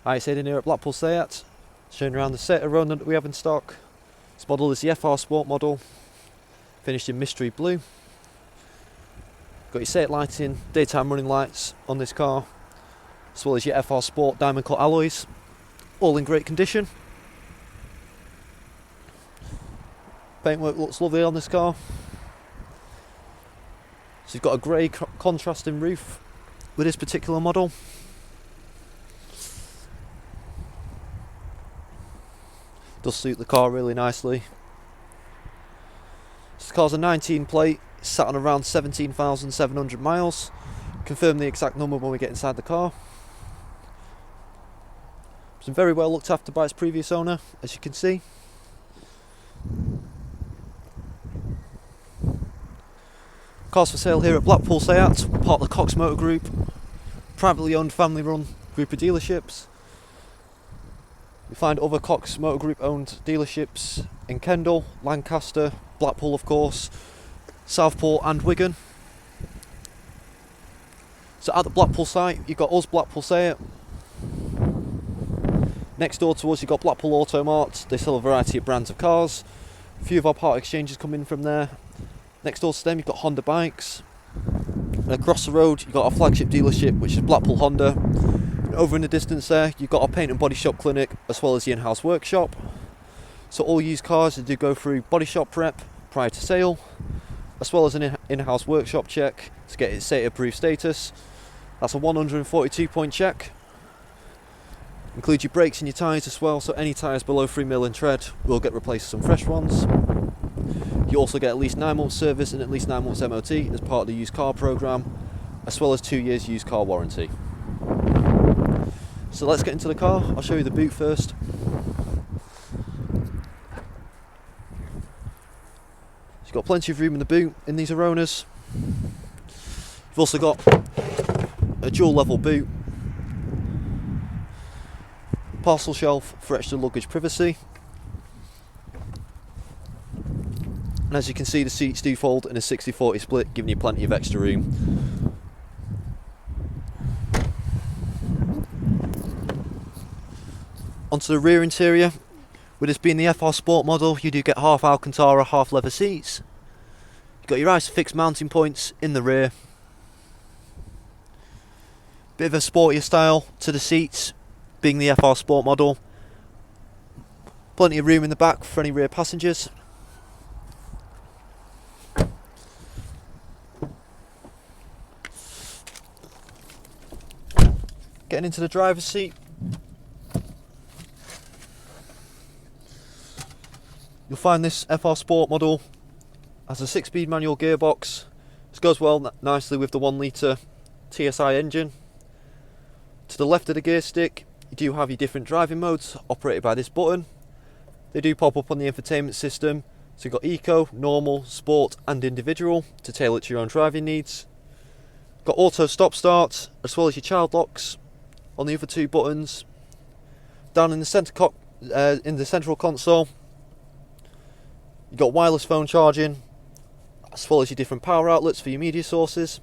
Hi, it's Aidan here at Blackpool SEAT, showing around the SEAT Arona that we have in stock. This model is the FR Sport model, finished in mystery blue. Got your SEAT lighting, daytime running lights on this car, as well as your FR Sport diamond cut alloys, all in great condition. Paintwork looks lovely on this car. So you've got a grey contrasting roof with this particular model. Does suit the car really nicely. This car's a 19 plate, sat on around 17,700 miles. Confirm the exact number when we get inside the car. It's been very well looked after by its previous owner, as you can see. Cars for sale here at Blackpool SEAT, part of the Cox Motor Group, privately owned, family run group of dealerships. You find other Cox Motor Group owned dealerships in Kendal, Lancaster, Blackpool of course, Southport and Wigan. So at the Blackpool site you've got us, Blackpool SEAT. Next door to us you've got Blackpool Auto Mart. They sell a variety of brands of cars. A few of our part exchanges come in from there. Next door to them you've got Honda bikes. And across the road you've got our flagship dealership, which is Blackpool Honda. Over in the distance there, you've got our paint and body shop clinic, as well as the in-house workshop. So all used cars, they do go through body shop prep prior to sale, as well as an in-house workshop check to get its SEAT approved status. That's a 142 point check. Includes your brakes and your tyres as well, so any tyres below 3 mil in tread will get replaced with some fresh ones. You also get at least 9 months service and at least 9 months MOT as part of the used car programme, as well as 2 years used car warranty. So let's get into the car. I'll show you the boot first. You've got plenty of room in the boot in these Aronas. You've also got a dual level boot, parcel shelf for extra luggage privacy, and as you can see the seats do fold in a 60-40 split, giving you plenty of extra room. Onto the rear interior, with this being the FR Sport model, you do get half Alcantara, half leather seats. You've got your ISOFIX mounting points in the rear. Bit of a sportier style to the seats, being the FR Sport model. Plenty of room in the back for any rear passengers. Getting into the driver's seat. You'll find this FR Sport model has a 6-speed manual gearbox. This goes well nicely with the 1 litre TSI engine. To the left of the gear stick you do have your different driving modes operated by this button. They do pop up on the infotainment system, so you've got Eco, Normal, Sport and Individual to tailor it to your own driving needs. Got Auto Stop Start as well as your child locks on the other 2 buttons. Down in the central console you've got wireless phone charging, as well as your different power outlets for your media sources.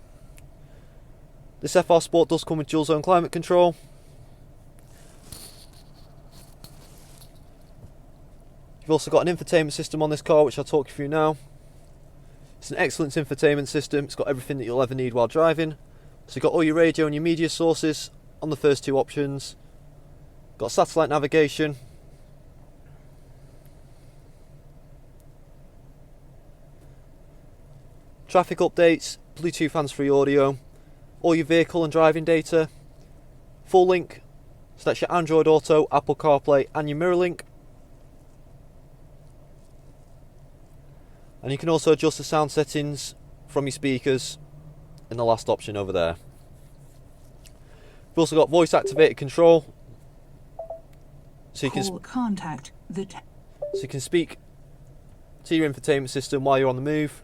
This FR Sport does come with dual zone climate control. You've also got an infotainment system on this car, which I'll talk you through now. It's an excellent infotainment system. It's got everything that you'll ever need while driving. So you've got all your radio and your media sources on the first 2 options. Got satellite navigation. Traffic updates, Bluetooth hands-free audio, all your vehicle and driving data, full link, so that's your Android Auto, Apple CarPlay and your mirror link. And you can also adjust the sound settings from your speakers in the last option over there. We've also got voice activated control, so you can speak to your infotainment system while you're on the move.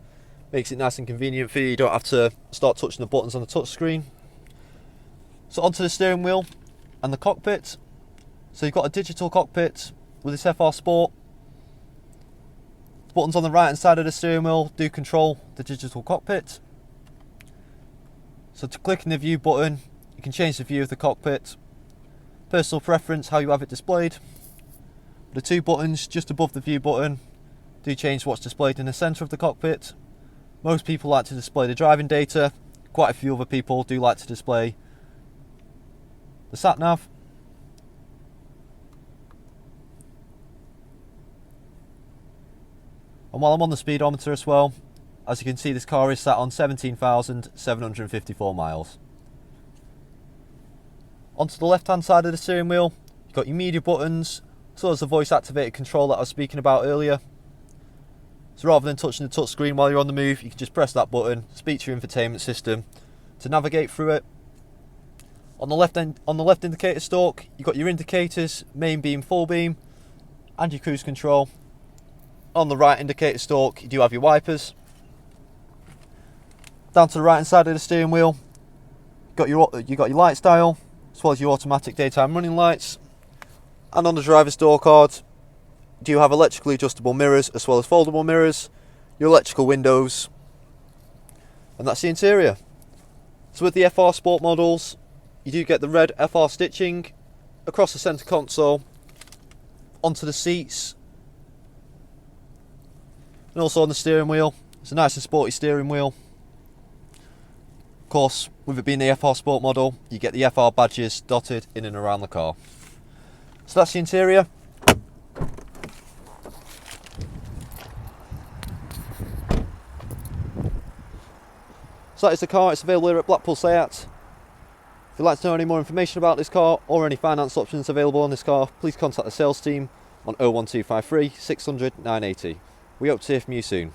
Makes it nice and convenient for you. You don't have to start touching the buttons on the touch screen. So onto the steering wheel and the cockpit. So you've got a digital cockpit with this FR Sport. The buttons on the right hand side of the steering wheel do control the digital cockpit. So to click in the view button, you can change the view of the cockpit. Personal preference, how you have it displayed. The two buttons just above the view button do change what's displayed in the centre of the cockpit. Most people like to display the driving data. Quite a few other people do like to display the sat nav. And while I'm on the speedometer as well, as you can see, this car is sat on 17,754 miles. Onto the left hand side of the steering wheel, you've got your media buttons, as well as the voice activated control that I was speaking about earlier. So rather than touching the touch screen while you're on the move, you can just press that button, speak to your infotainment system to navigate through it. On the left indicator stalk, you've got your indicators, main beam, full beam, and your cruise control. On the right indicator stalk, you do have your wipers. Down to the right hand side of the steering wheel, you got your lights dial, as well as your automatic daytime running lights. And on the driver's door card, you do have electrically adjustable mirrors as well as foldable mirrors, your electrical windows, and that's the interior. So with the FR Sport models, you do get the red FR stitching across the centre console, onto the seats, and also on the steering wheel. It's a nice and sporty steering wheel. Of course, with it being the FR Sport model, you get the FR badges dotted in and around the car. So that's the interior. So that is the car. It's available here at Blackpool Seat. If you'd like to know any more information about this car or any finance options available on this car, please contact the sales team on 01253 600 980. We hope to hear from you soon.